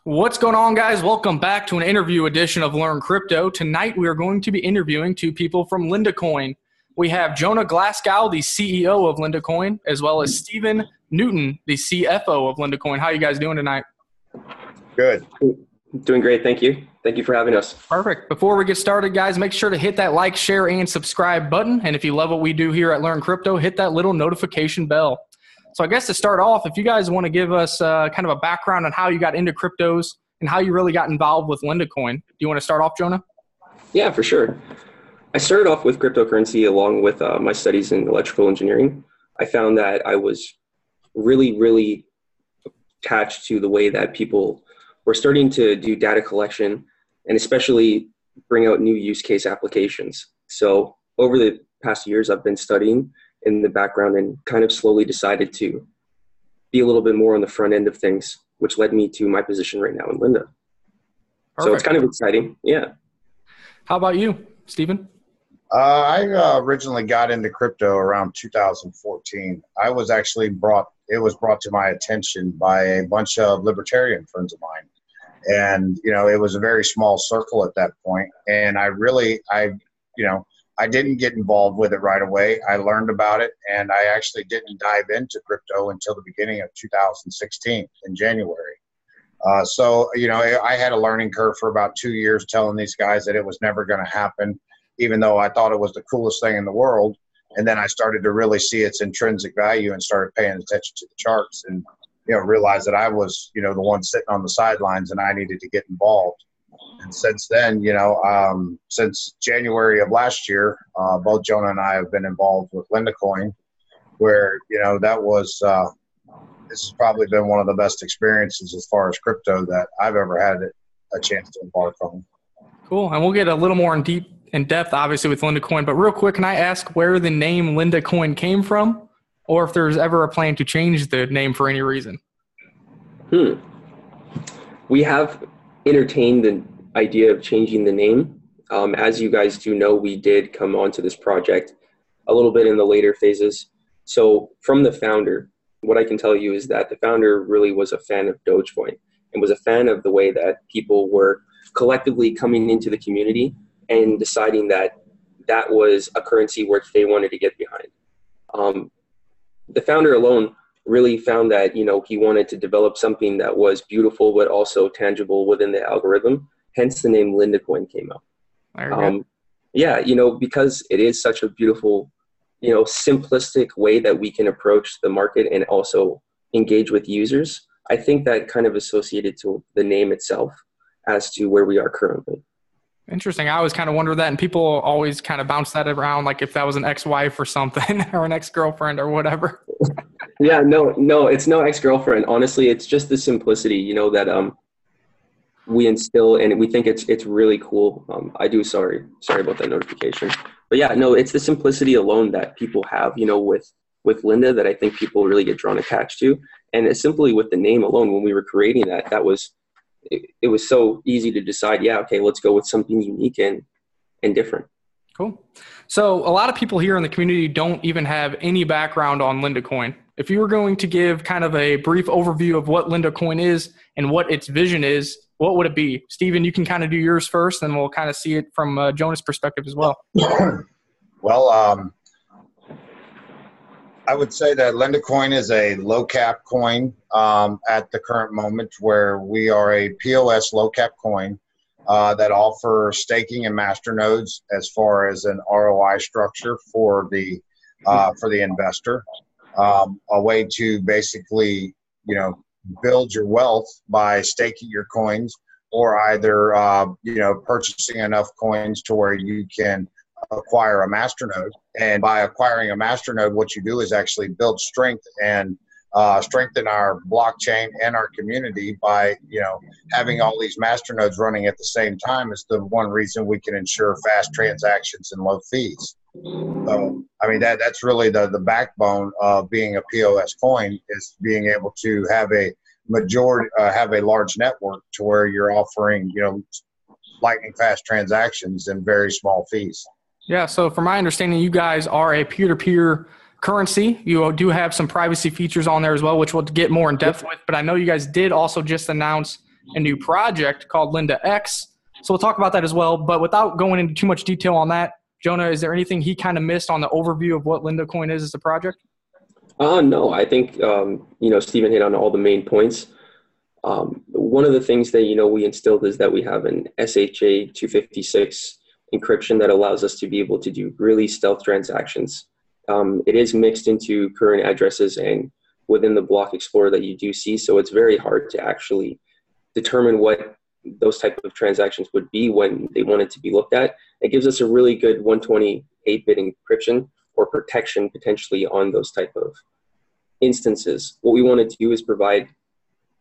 What's going on, guys? Welcome back to an interview edition of Learn Crypto. Tonight, we are going to be interviewing two people from LindaCoin. We have Jonah Glasgow, the CEO of LindaCoin, as well as Stephen Newton, the CFO of LindaCoin. How are you guys doing tonight? Good. Doing great. Thank you. Thank you for having us. Perfect. Before we get started, guys, make sure to hit that like, share, and subscribe button. And if you love what we do here at Learn Crypto, hit that little notification bell. So I guess to start off, if you guys want to give us kind of a background on how you got into cryptos and how you really got involved with LindaCoin. Do you want to start off, Jonah? Yeah, for sure. I started off with cryptocurrency along with my studies in electrical engineering. I found that I was really attached to the way that people were starting to do data collection and especially bring out new use case applications. So over the past years, I've been studying in the background and kind of slowly decided to be a little bit more on the front end of things, which led me to my position right now in Linda. Perfect. So it's kind of exciting. Yeah. How about you, Stephen? I originally got into crypto around 2014. I was actually brought to my attention by a bunch of libertarian friends of mine. And, it was a very small circle at that point. And I didn't get involved with it right away. I learned about it, and I actually didn't dive into crypto until the beginning of 2016 in January. So I had a learning curve for about 2 years telling these guys that it was never going to happen, even though I thought it was the coolest thing in the world. And then I started to really see its intrinsic value and started paying attention to the charts and, realized that I was, the one sitting on the sidelines and I needed to get involved. And since then, since January of last year, both Jonah and I have been involved with LindaCoin, where, this has probably been one of the best experiences as far as crypto that I've ever had a chance to embark on. Cool. And we'll get a little more in depth, obviously, with LindaCoin. But real quick, can I ask where the name LindaCoin came from, or if there's ever a plan to change the name for any reason? We have entertained the idea of changing the name. As you guys do know, we did come onto this project a little bit in the later phases. So from the founder, what I can tell you is that the founder really was a fan of Dogecoin and was a fan of the way that people were collectively coming into the community and deciding that that was a currency which they wanted to get behind. The founder alone really found that, he wanted to develop something that was beautiful but also tangible within the algorithm. Hence the name LindaCoin came out. Because it is such a beautiful, simplistic way that we can approach the market and also engage with users. I think that kind of associated to the name itself as to where we are currently. Interesting. I always kind of wonder that, and people always kind of bounce that around, like if that was an ex-wife or something, or an ex-girlfriend or whatever. Yeah, no, it's no ex-girlfriend. Honestly, it's just the simplicity, that we instill, and we think it's really cool. Sorry about that notification. But yeah, no, it's the simplicity alone that people have, with Linda that I think people really get drawn attached to. And it's simply with the name alone, when we were creating that was, it was so easy to decide, let's go with something unique and different. Cool. So a lot of people here in the community don't even have any background on LindaCoin. If you were going to give kind of a brief overview of what LindaCoin is and what its vision is, what would it be? Stephen, you can kind of do yours first, and we'll kind of see it from Jonah's perspective as well. Well, I would say that LindaCoin is a low-cap coin at the current moment, where we are a POS low-cap coin that offers staking and masternodes as far as an ROI structure for the investor, a way to basically, build your wealth by staking your coins, or either, purchasing enough coins to where you can acquire a masternode. And by acquiring a masternode, what you do is actually build strength and strengthen our blockchain and our community by, having all these masternodes running at the same time is the one reason we can ensure fast transactions and low fees. So, that's really the backbone of being a POS coin, is being able to have a large network to where you're offering, lightning fast transactions and very small fees. Yeah. So from my understanding, you guys are a peer-to-peer currency. You do have some privacy features on there as well, which we'll get more in depth with. But I know you guys did also just announce a new project called LindaX. So we'll talk about that as well. But without going into too much detail on that, Jonah, is there anything he kind of missed on the overview of what LindaCoin is as a project? No, I think, Stephen hit on all the main points. One of the things that, we instilled is that we have an SHA 256 encryption that allows us to be able to do really stealth transactions. It is mixed into current addresses and within the block explorer that you do see. So it's very hard to actually determine what those type of transactions would be when they wanted to be looked at. It gives us a really good 128-bit encryption or protection potentially on those type of instances. What we want to do is provide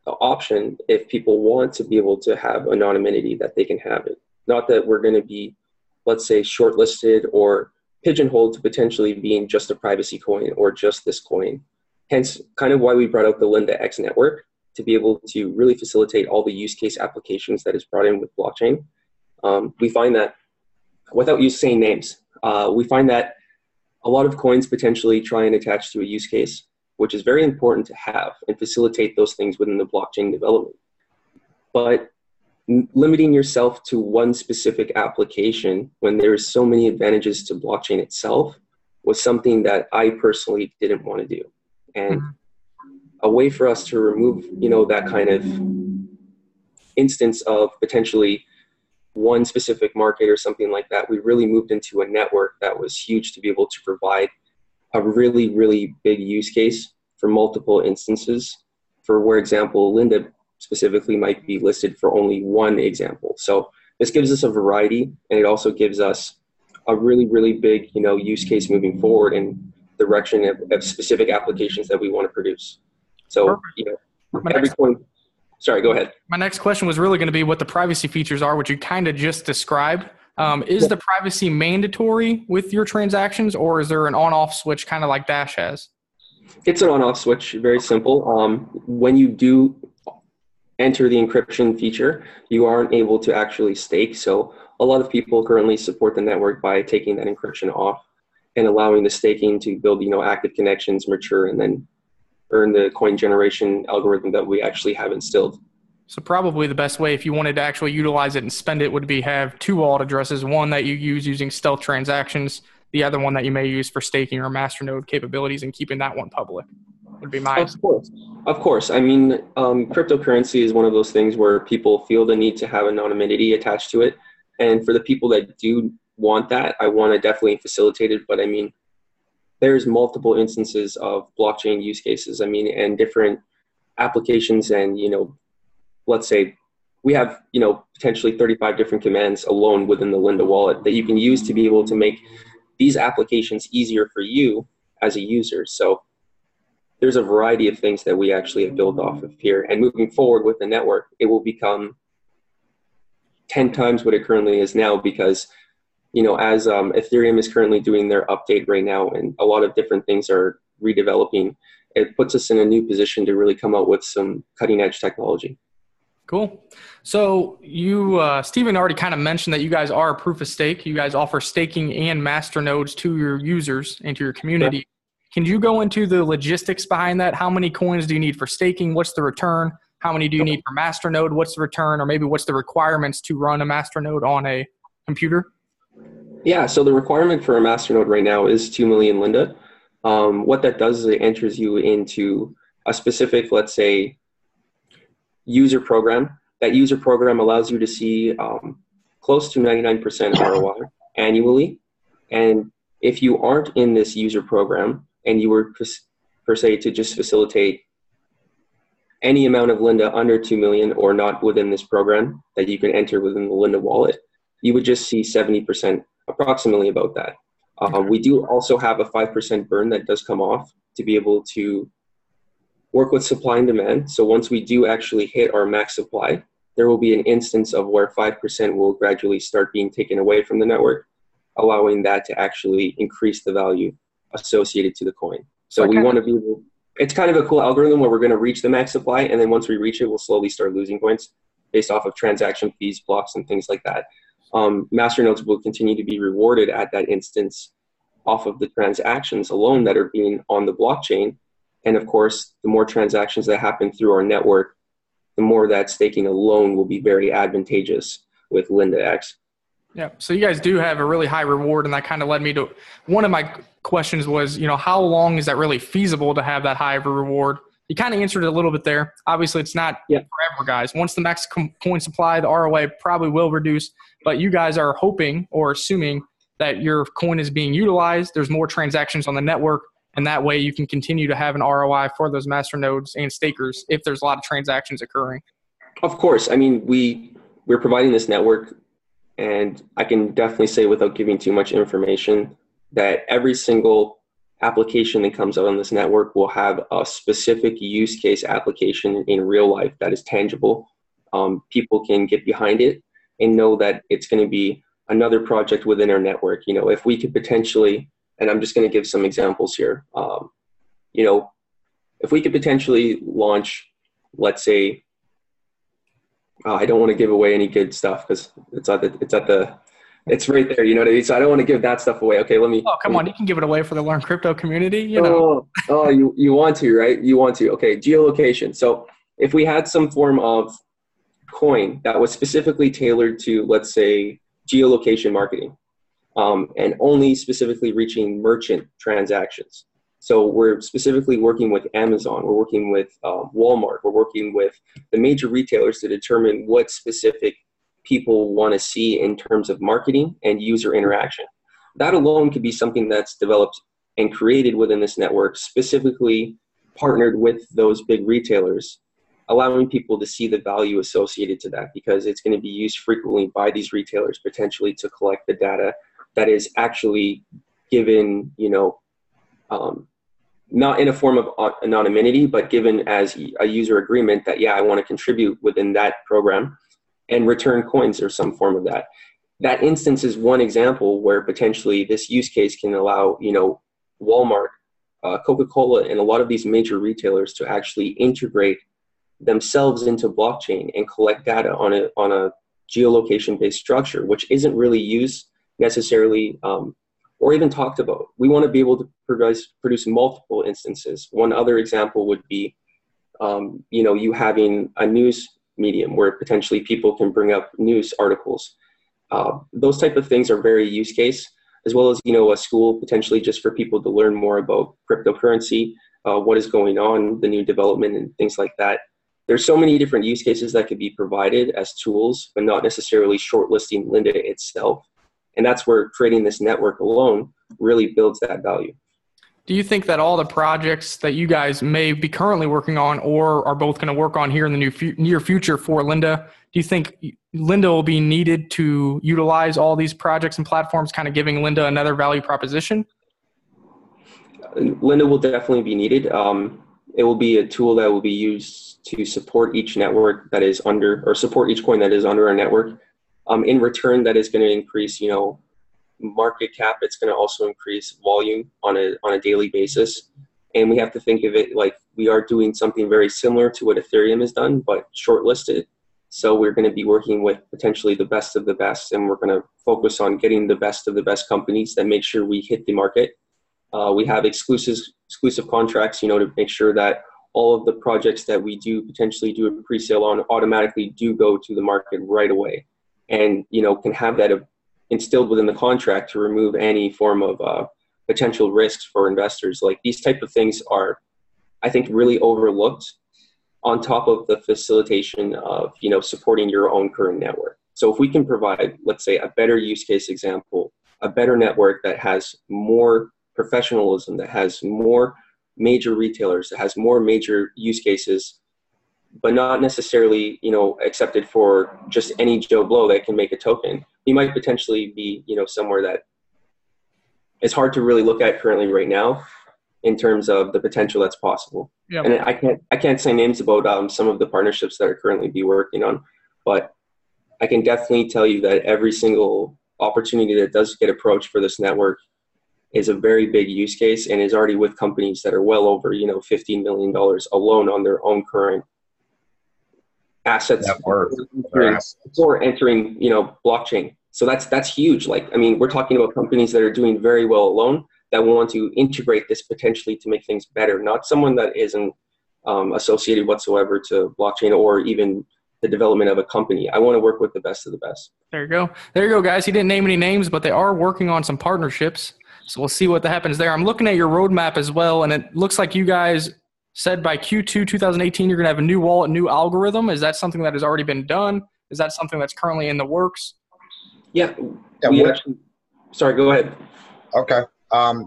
the option if people want to be able to have anonymity that they can have it. Not that we're going to be, let's say, shortlisted or pigeonholed to potentially being just a privacy coin or just this coin. Hence, kind of why we brought out the LindaX network, to be able to really facilitate all the use case applications that is brought in with blockchain. We find that, without you saying names, we find that a lot of coins potentially try and attach to a use case, which is very important to have and facilitate those things within the blockchain development. But limiting yourself to one specific application when there's so many advantages to blockchain itself was something that I personally didn't want to do. And a way for us to remove, that kind of instance of potentially one specific market or something like that, we really moved into a network that was huge to be able to provide a really, really big use case for multiple instances for where example, Linda specifically might be listed for only one example. So this gives us a variety, and it also gives us a really, really big, use case moving forward in the direction of specific applications that we want to produce. So, every coin. Sorry, go ahead. My next question was really going to be what the privacy features are, which you kind of just described. Is the privacy mandatory with your transactions, or is there an on-off switch kind of like Dash has? It's an on-off switch, very simple. When you do enter the encryption feature, you aren't able to actually stake. So a lot of people currently support the network by taking that encryption off and allowing the staking to build, active connections, mature, and then earn the coin generation algorithm that we actually have instilled. So probably the best way if you wanted to actually utilize it and spend it would be have two wallet addresses, one that you use using stealth transactions, the other one that you may use for staking or masternode capabilities, and keeping that one public would be my. Of course. I mean, cryptocurrency is one of those things where people feel the need to have anonymity attached to it. And for the people that do want that, I want to definitely facilitate it. But I mean, there's multiple instances of blockchain use cases. I mean, and different applications, and let's say we have, potentially 35 different commands alone within the Linda wallet that you can use to be able to make these applications easier for you as a user. So there's a variety of things that we actually have built off of here. And moving forward with the network, it will become 10 times what it currently is now, because, as Ethereum is currently doing their update right now and a lot of different things are redeveloping, it puts us in a new position to really come out with some cutting edge technology. Cool. So you, Stephen, already kind of mentioned that you guys are a proof of stake. You guys offer staking and master nodes to your users and to your community. Sure. Can you go into the logistics behind that? How many coins do you need for staking? What's the return? How many do you need for master node? What's the return? Or maybe what's the requirements to run a master node on a computer? Yeah, so the requirement for a master node right now is 2 million Linda. What that does is it enters you into a specific, let's say, user program. That user program allows you to see close to 99% ROI annually. And if you aren't in this user program and you were per se to just facilitate any amount of Linda under 2 million or not within this program that you can enter within the Linda wallet, you would just see 70%, approximately about that. We do also have a 5% burn that does come off to be able to work with supply and demand. So once we do actually hit our max supply, there will be an instance of where 5% will gradually start being taken away from the network, allowing that to actually increase the value associated to the coin. So we want to be able, it's kind of a cool algorithm where we're going to reach the max supply, and then once we reach it, we'll slowly start losing coins based off of transaction fees, blocks, and things like that. Masternodes will continue to be rewarded at that instance off of the transactions alone that are being on the blockchain. And of course, the more transactions that happen through our network the more that staking alone will be very advantageous with LindaX. Yeah. So you guys do have a really high reward, and that kind of led me to one of my questions was, how long is that really feasible to have that high of a reward? You kind of answered it a little bit there. Obviously, it's not forever, guys. Once the max coin supply, the ROI probably will reduce, but you guys are hoping or assuming that your coin is being utilized. There's more transactions on the network, and that way you can continue to have an ROI for those master nodes and stakers if there's a lot of transactions occurring. Of course. I mean, we're providing this network, and I can definitely say without giving too much information that every single application that comes out on this network will have a specific use case application in real life that is tangible. People can get behind it and know that it's going to be another project within our network. If we could potentially, and I'm just going to give some examples here, if we could potentially launch, let's say, I don't want to give away any good stuff because it's right there. You know what I mean? So I don't want to give that stuff away. Okay, let me. Oh, come on. You can give it away for the Learn Crypto community. You want to, right? You want to. Okay, geolocation. So if we had some form of coin that was specifically tailored to, let's say, geolocation marketing, and only specifically reaching merchant transactions. So we're specifically working with Amazon, we're working with Walmart, we're working with the major retailers to determine what specific people want to see in terms of marketing and user interaction. That alone could be something that's developed and created within this network, specifically partnered with those big retailers, allowing people to see the value associated to that, because it's going to be used frequently by these retailers potentially to collect the data that is actually given, not in a form of anonymity, but given as a user agreement that, I want to contribute within that program and return coins or some form of that. That instance is one example where potentially this use case can allow, Walmart, Coca-Cola, and a lot of these major retailers to actually integrate themselves into blockchain and collect data on a geolocation-based structure, which isn't really used necessarily or even talked about. We want to be able to produce multiple instances. One other example would be, you having a news medium where potentially people can bring up news articles. Those type of things are very use case, as well as, a school potentially just for people to learn more about cryptocurrency, what is going on, the new development and things like that. There's so many different use cases that could be provided as tools, but not necessarily shortlisting Linda itself. And that's where creating this network alone really builds that value. Do you think that all the projects that you guys may be currently working on or are both going to work on here in the near future for Linda, do you think Linda will be needed to utilize all these projects and platforms, kind of giving Linda another value proposition? Linda will definitely be needed. It will be a tool that will be used to support each network that is under, or support each coin that is under our network. In return, that is going to increase, market cap. It's going to also increase volume on a daily basis. And we have to think of it like we are doing something very similar to what Ethereum has done, but shortlisted. So we're going to be working with potentially the best of the best, and we're going to focus on getting the best of the best companies that make sure we hit the market. We have exclusive contracts, to make sure that all of the projects that we do potentially do a pre-sale on automatically do go to the market right away. And, can have that instilled within the contract to remove any form of potential risks for investors. Like these type of things are, I think, really overlooked on top of the facilitation of, supporting your own current network. So if we can provide, let's say, a better use case example, a better network that has more professionalism, that has more major retailers, that has more major use cases, but not necessarily, accepted for just any Joe Blow that can make a token. We might potentially be, somewhere that is hard to really look at currently right now in terms of the potential that's possible. Yep. And I can't say names about some of the partnerships that are currently be working on, but I can definitely tell you that every single opportunity that does get approached for this network is a very big use case and is already with companies that are well over, $15 million alone on their own current assets before entering, blockchain. So that's huge. We're talking about companies that are doing very well alone that want to integrate this potentially to make things better, not someone that isn't associated whatsoever to blockchain or even the development of a company. I want to work with the best of the best. There you go. There you go, guys. He didn't name any names, but they are working on some partnerships. So we'll see what happens there. I'm looking at your roadmap as well, and it looks like you guys said by Q2 2018 you're going to have a new wallet, new algorithm. Is that something that has already been done? Is that something that's currently in the works? Yeah. Sorry, go ahead. Okay.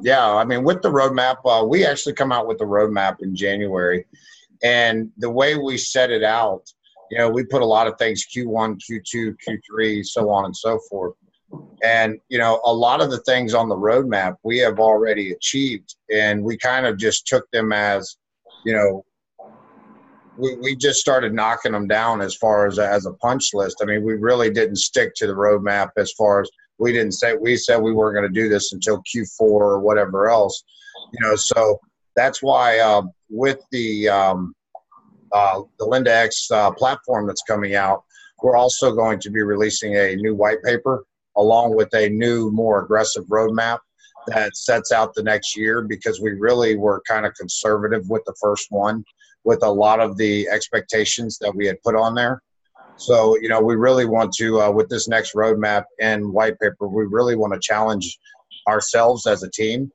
Yeah, I mean, with the roadmap, we actually come out with the roadmap in January. And the way we set it out, you know, we put a lot of things, Q1, Q2, Q3, so on and so forth. And, you know, a lot of the things on the roadmap we have already achieved. And we kind of just took them as, you know, we just started knocking them down as far as a punch list. I mean, we really didn't stick to the roadmap as far as we said we weren't going to do this until Q4 or whatever else, you know. So that's why with the LindaX platform that's coming out, we're also going to be releasing a new white paper along with a new, more aggressive roadmap that sets out the next year, because we really were kind of conservative with the first one, with a lot of the expectations that we had put on there. So, you know, we really want to, with this next roadmap and white paper, we really want to challenge ourselves as a team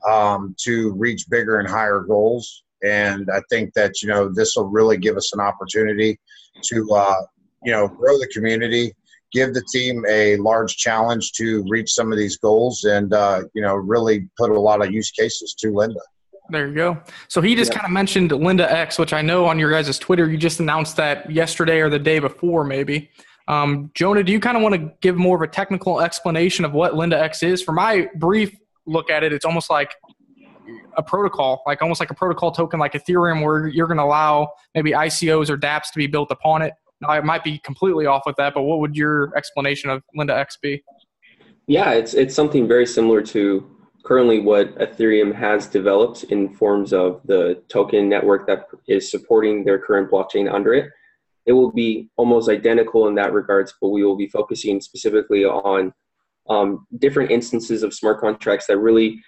to reach bigger and higher goals. And I think that, you know, this will really give us an opportunity to, you know, grow the community, give the team a large challenge to reach some of these goals, and, you know, really put a lot of use cases to Linda. There you go. So he just kind of mentioned LindaX, which I know on your guys' Twitter, you just announced that yesterday or the day before maybe. Jonah, do you kind of want to give more of a technical explanation of what LindaX is? For my brief look at it, it's almost like a protocol, like almost like a protocol token like Ethereum, where you're going to allow maybe ICOs or dApps to be built upon it. Now, I might be completely off with that, but what would your explanation of LindaX be? Yeah, it's something very similar to currently what Ethereum has developed in forms of the token network that is supporting their current blockchain under it. It will be almost identical in that regards, but we will be focusing specifically on different instances of smart contracts that really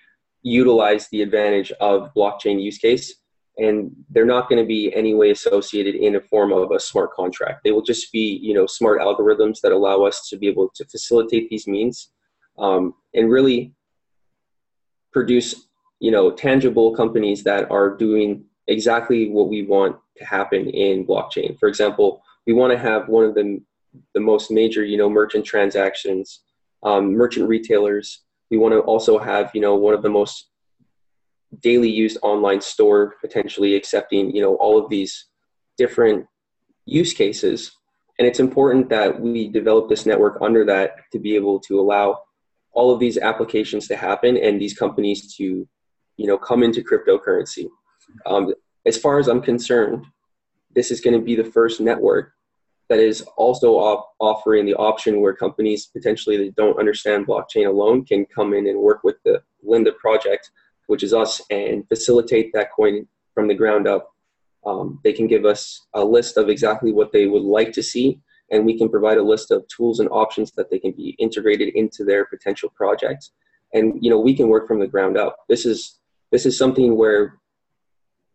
utilize the advantage of blockchain use case. And they're not going to be any way associated in a form of a smart contract. They will just be, you know, smart algorithms that allow us to be able to facilitate these means and really produce, you know, tangible companies that are doing exactly what we want to happen in blockchain. For example, we want to have one of the most major, you know, merchant transactions, merchant retailers. We want to also have, you know, one of the most daily used online store, potentially accepting, you know, all of these different use cases. And it's important that we develop this network under that to be able to allow all of these applications to happen and these companies to, you know, come into cryptocurrency. As far as I'm concerned, this is going to be the first network that is also offering the option where companies potentially that don't understand blockchain alone can come in and work with the LindaProject, which is us, and facilitate that coin from the ground up. They can give us a list of exactly what they would like to see, and we can provide a list of tools and options that they can be integrated into their potential projects. And, you know, we can work from the ground up. This is something where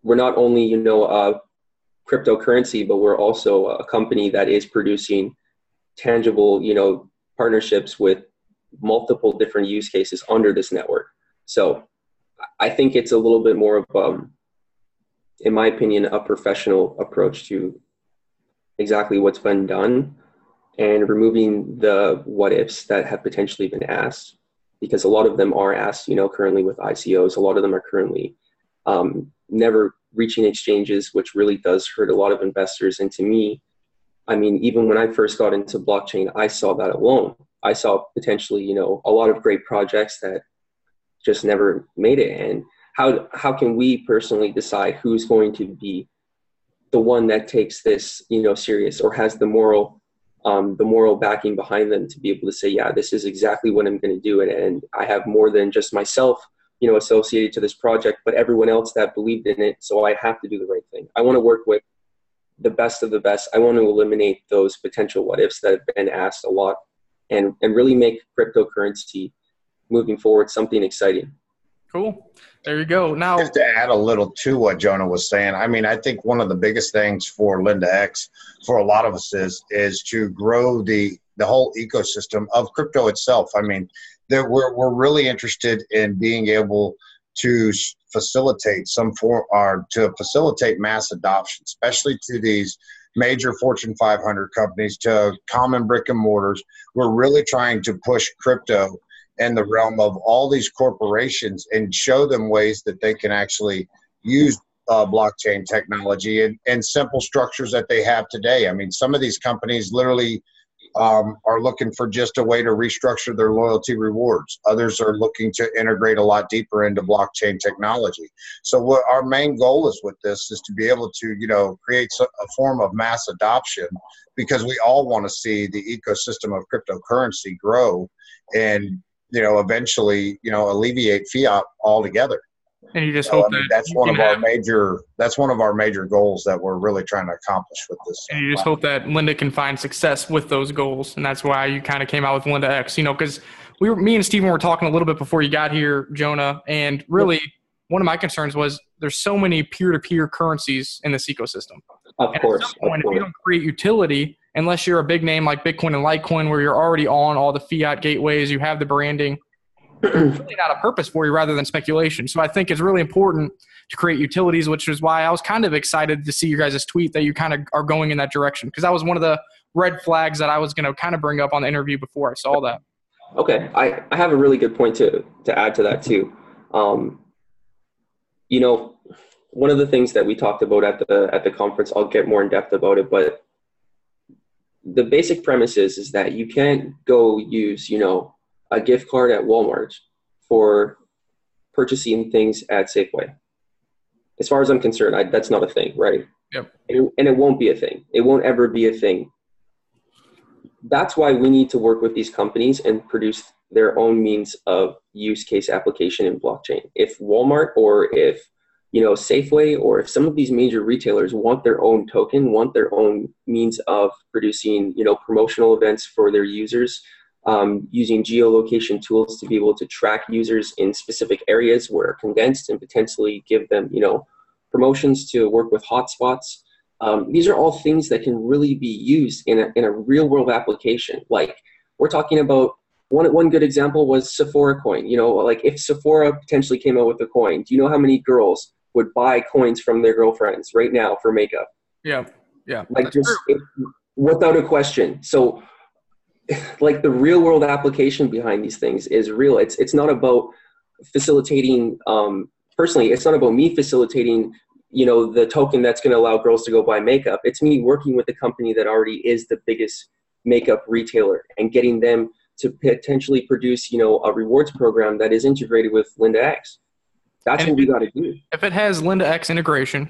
we're not only, you know, a cryptocurrency, but we're also a company that is producing tangible, you know, partnerships with multiple different use cases under this network. So I think it's a little bit more of, in my opinion, a professional approach to exactly what's been done and removing the what ifs that have potentially been asked, because a lot of them are asked, you know, currently with ICOs. A lot of them are currently never reaching exchanges, which really does hurt a lot of investors. And to me, I mean, even when I first got into blockchain, I saw that alone. I saw potentially, you know, a lot of great projects that just never made it. And how can we personally decide who's going to be the one that takes this, you know, serious, or has the moral backing behind them to be able to say, yeah, this is exactly what I'm going to do. And I have more than just myself, you know, associated to this project, but everyone else that believed in it. So I have to do the right thing. I want to work with the best of the best. I want to eliminate those potential what ifs that have been asked a lot, and really make cryptocurrency moving forward something exciting. Cool. There you go. Now, Just to add a little to what Jonah was saying, I mean, I think one of the biggest things for LindaX, for a lot of us, is to grow the whole ecosystem of crypto itself. I mean, we're really interested in being able to facilitate to facilitate mass adoption, especially to these major Fortune 500 companies, to common brick and mortars. We're really trying to push crypto in the realm of all these corporations and show them ways that they can actually use blockchain technology and simple structures that they have today. I mean, some of these companies literally are looking for just a way to restructure their loyalty rewards. Others are looking to integrate a lot deeper into blockchain technology. So what our main goal is with this is to be able to, create a form of mass adoption, because we all want to see the ecosystem of cryptocurrency grow and, eventually, alleviate fiat altogether. and you just hope that that's one of our major goals that we're really trying to accomplish with this. And you just hope that Linda can find success with those goals. And that's why you kind of came out with LindaX, because me and Steven were talking a little bit before you got here, Jonah, and really one of my concerns was there's so many peer-to-peer currencies in this ecosystem. Of course. If you don't create utility, unless you're a big name like Bitcoin and Litecoin, where you're already on all the fiat gateways, you have the branding, it's really not a purpose for you rather than speculation. So I think it's really important to create utilities, which is why I was kind of excited to see your guys' tweet that you kind of are going in that direction, because that was one of the red flags that I was going to kind of bring up on the interview before I saw that. Okay. I have a really good point to add to that too. One of the things that we talked about at the conference, I'll get more in depth about it, but the basic premise is that you can't go use, a gift card at Walmart for purchasing things at Safeway. As far as I'm concerned, that's not a thing, right? Yep. And it won't be a thing. It won't ever be a thing. That's why we need to work with these companies and produce their own means of use case application in blockchain. If Walmart or if Safeway, or if some of these major retailers want their own token, want their own means of producing, promotional events for their users, using geolocation tools to be able to track users in specific areas where are condensed and potentially give them, promotions to work with hotspots. These are all things that can really be used in a real world application. Like we're talking about one good example was Sephora coin. Like if Sephora potentially came out with a coin, do you know how many girls would buy coins from their girlfriends right now for makeup? Yeah. Yeah. Like without a question. So like the real world application behind these things is real. It's not about facilitating, personally, it's not about me facilitating, the token that's going to allow girls to go buy makeup. It's me working with the company that already is the biggest makeup retailer and getting them to potentially produce, a rewards program that is integrated with LindaX. That's what we got to do. If it has LindaX integration,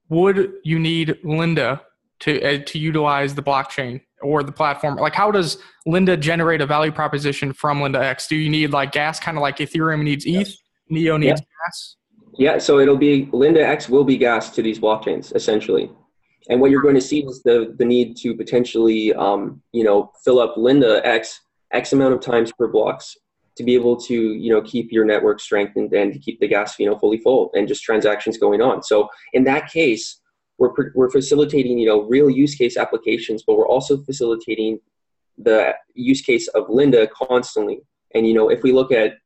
would you need Linda to utilize the blockchain or the platform? Like, how does Linda generate a value proposition from LindaX? Do you need like gas, kind of like Ethereum needs ETH, yes. Neo needs gas? Yeah, so it'll be LindaX will be gas to these blockchains essentially. And what you're going to see is the need to potentially, fill up LindaX X amount of times per blocks to be able to, keep your network strengthened and to keep the gas, fully full and just transactions going on. So in that case, we're facilitating, real use case applications, but we're also facilitating the use case of Linda constantly. And, if we look at,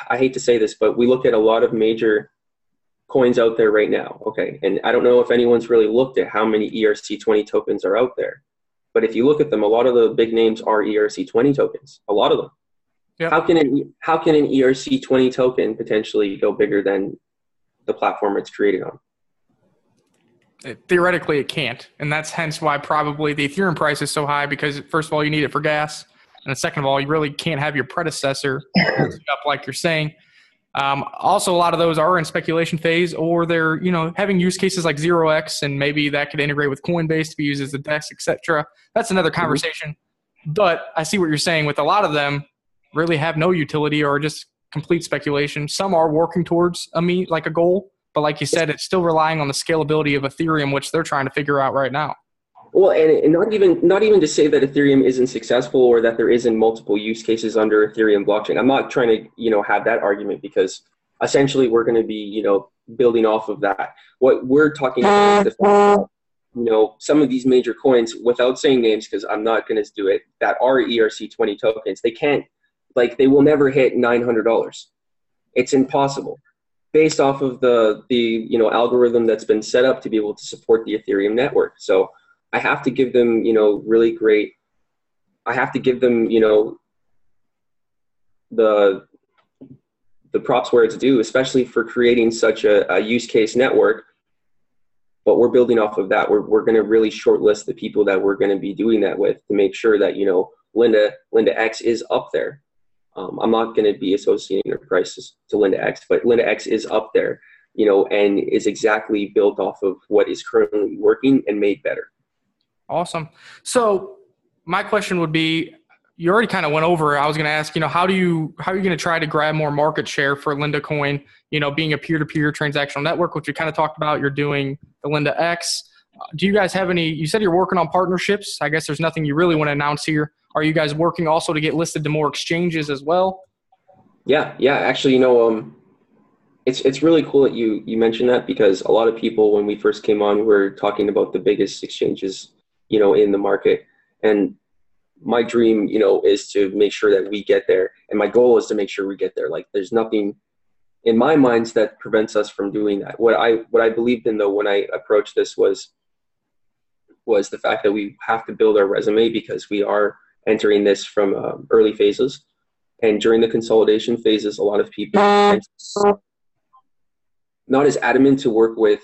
I hate to say this, but we look at a lot of major coins out there right now. Okay. And I don't know if anyone's really looked at how many ERC20 tokens are out there, but if you look at them, a lot of the big names are ERC20 tokens, a lot of them. Yep. How can an ERC20 token potentially go bigger than the platform it's created on? Theoretically, it can't. And that's hence why probably the Ethereum price is so high, because first of all, you need it for gas. And then second of all, you really can't have your predecessor up like you're saying. Also, a lot of those are in speculation phase, or they're, having use cases like 0x, and maybe that could integrate with Coinbase to be used as a DEX, etc. That's another conversation. Mm-hmm. But I see what you're saying with a lot of them really have no utility or just complete speculation. Some are working towards a goal, but like you said, it's still relying on the scalability of Ethereum, which they're trying to figure out right now. Well, and not even to say that Ethereum isn't successful or that there isn't multiple use cases under Ethereum blockchain. I'm not trying to, have that argument, because essentially we're going to be, building off of that. What we're talking about is the fact that, some of these major coins, without saying names, because I'm not going to do it, that are ERC20 tokens, they will never hit $900. It's impossible, based off of the algorithm that's been set up to be able to support the Ethereum network. So I have to give them, really great. I have to give them, the props where it's due, especially for creating such a use case network. But we're building off of that. We're going to really shortlist the people that we're going to be doing that with to make sure that, LindaX is up there. I'm not going to be associating their prices to LindaX, but LindaX is up there, and is exactly built off of what is currently working and made better. Awesome. So my question would be, you already kind of went over, I was going to ask, how are you going to try to grab more market share for LindaCoin, being a peer-to-peer transactional network, which we kind of talked about. You're doing the LindaX. Do you guys have any, you said you're working on partnerships. I guess there's nothing you really want to announce here. Are you guys working also to get listed to more exchanges as well? Yeah. Actually, it's really cool that you mentioned that, because a lot of people, when we first came on, were talking about the biggest exchanges, in the market. And my dream, is to make sure that we get there. And my goal is to make sure we get there. Like, there's nothing in my mind that prevents us from doing that. What I believed in, though, when I approached this was the fact that we have to build our resume, because we are entering this from early phases. And during the consolidation phases, a lot of people not as adamant to work with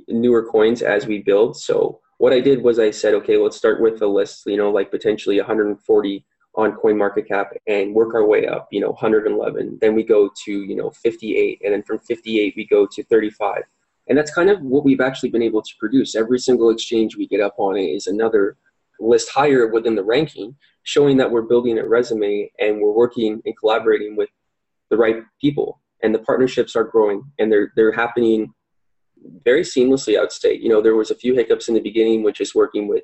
newer coins as we build. So what I did was I said, okay, let's start with a list, like potentially 140 on CoinMarketCap, and work our way up, 111. Then we go to, 58. And then from 58, we go to 35. And that's kind of what we've actually been able to produce. Every single exchange we get up on is another list higher within the ranking, showing that we're building a resume and we're working and collaborating with the right people. And the partnerships are growing, and they're happening very seamlessly, I would say. There was a few hiccups in the beginning, which is working with,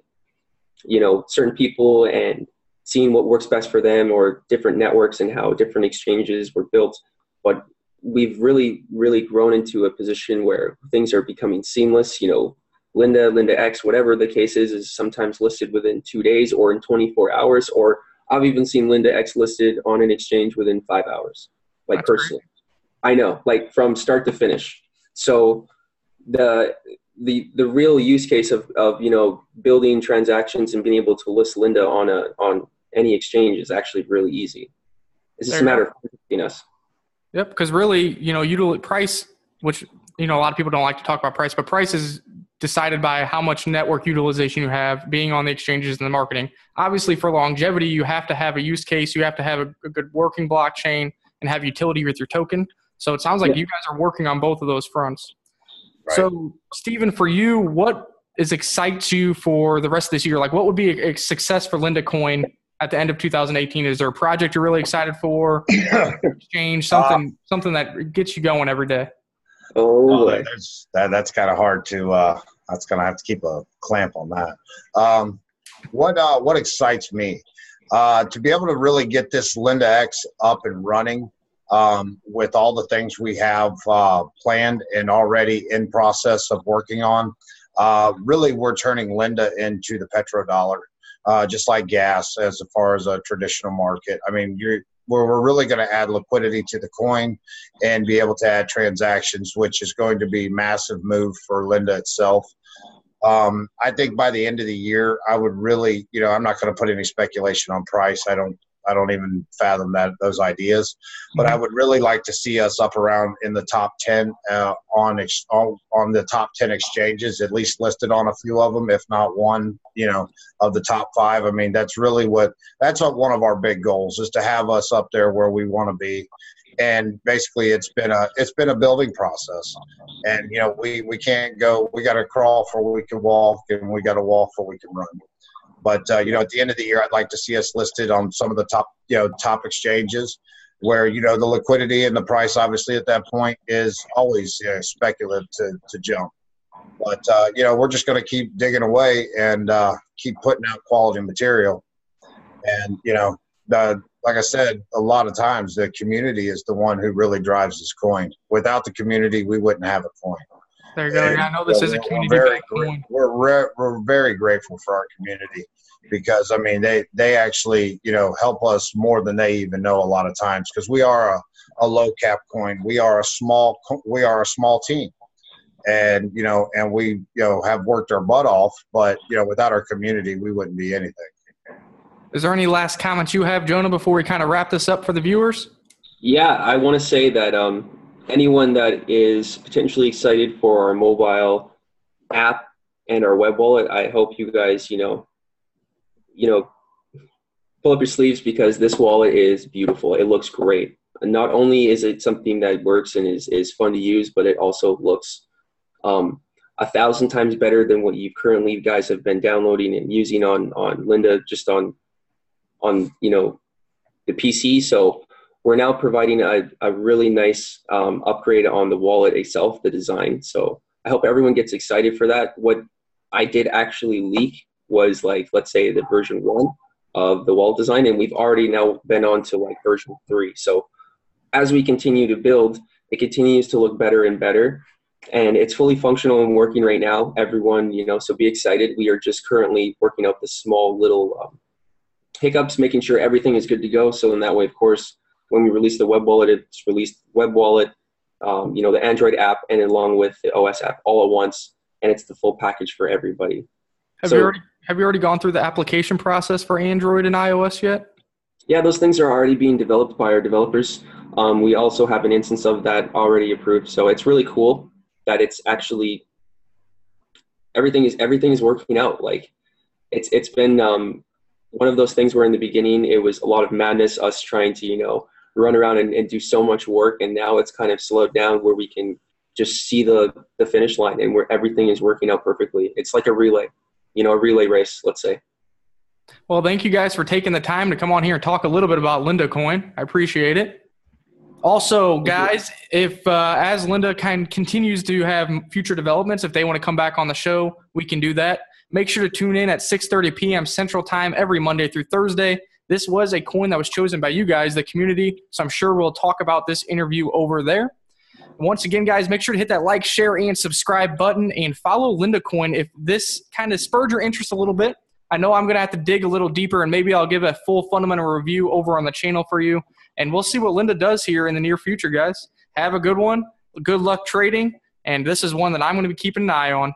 certain people and seeing what works best for them, or different networks and how different exchanges were built. But we've really, really grown into a position where things are becoming seamless. LindaX, whatever the case is sometimes listed within 2 days or in 24 hours, or I've even seen LindaX listed on an exchange within 5 hours, That's personally. Great. I know, from start to finish. So the real use case of building transactions and being able to list Linda on any exchange is actually really easy. It's just a matter of convincing us. Yep, because really, price, which a lot of people don't like to talk about price, but price is decided by how much network utilization you have, being on the exchanges and the marketing. Obviously, for longevity, you have to have a use case, you have to have a good working blockchain, and have utility with your token. So it sounds like you guys are working on both of those fronts. Right. So, Stephen, for you, what excites you for the rest of this year? Like, what would be a success for LindaCoin at the end of 2018? Is there a project you're really excited for? Exchange, something that gets you going every day? That's kind of hard to. That's gonna have to keep a clamp on that. What excites me? To be able to really get this LindaX up and running. With all the things we have planned and already in process of working on. Really, we're turning Linda into the petrodollar, just like gas as far as a traditional market. I mean, we're really going to add liquidity to the coin and be able to add transactions, which is going to be a massive move for Linda itself. I think by the end of the year, I would really, I'm not going to put any speculation on price. I don't even fathom those ideas, but I would really like to see us up around in the top 10 on the top 10 exchanges, at least listed on a few of them, if not one, of the top 5. I mean, that's what one of our big goals is, to have us up there where we want to be. And basically it's been a building process, and we can't go, we got to crawl before we can walk, and we got to walk before we can run. But, at the end of the year, I'd like to see us listed on some of the top exchanges where, the liquidity and the price, obviously, at that point is always speculative to jump. But, we're just going to keep digging away and keep putting out quality material. And, like I said, a lot of times the community is the one who really drives this coin. Without the community, we wouldn't have a coin. There you go. I know this is a community-backed coin. We're very grateful for our community because, I mean, they actually, help us more than they even know a lot of times because we are a low cap coin. We are a small team. And, and we, have worked our butt off, but, without our community, we wouldn't be anything. Is there any last comments you have, Jonah, before we kind of wrap this up for the viewers? Yeah, I want to say that anyone that is potentially excited for our mobile app and our web wallet, I hope you guys, pull up your sleeves because this wallet is beautiful. It looks great. And not only is it something that works and is fun to use, but it also looks 1,000 times better than what you currently guys have been downloading and using on Linda, just on the PC. So we're now providing a really nice upgrade on the wallet itself, the design. So I hope everyone gets excited for that. What I did actually leak was let's say the version 1 of the wallet design, and we've already now been on to version 3. So as we continue to build, it continues to look better and better. And it's fully functional and working right now. Everyone, so be excited. We are just currently working out the small little hiccups, making sure everything is good to go. So in that way, of course, when we release the web wallet, it's released web wallet, the Android app, and along with the OS app all at once. And it's the full package for everybody. Have you already gone through the application process for Android and iOS yet? Yeah, those things are already being developed by our developers. We also have an instance of that already approved. So it's really cool that it's actually everything is working out. It's been one of those things where in the beginning it was a lot of madness, us trying to run around and do so much work, and now it's kind of slowed down where we can just see the finish line and where everything is working out perfectly. It's like a relay, a relay race, let's say. Well, thank you guys for taking the time to come on here and talk a little bit about LindaCoin. I appreciate it. Also, guys, if as Linda continues to have future developments, if they want to come back on the show, we can do that. Make sure to tune in at 6:30 p.m. Central Time every Monday through Thursday. This was a coin that was chosen by you guys, the community, so I'm sure we'll talk about this interview over there. Once again, guys, make sure to hit that like, share, and subscribe button and follow LindaCoin if this kind of spurred your interest a little bit. I know I'm going to have to dig a little deeper, and maybe I'll give a full fundamental review over on the channel for you. And we'll see what Linda does here in the near future, guys. Have a good one. Good luck trading. And this is one that I'm going to be keeping an eye on.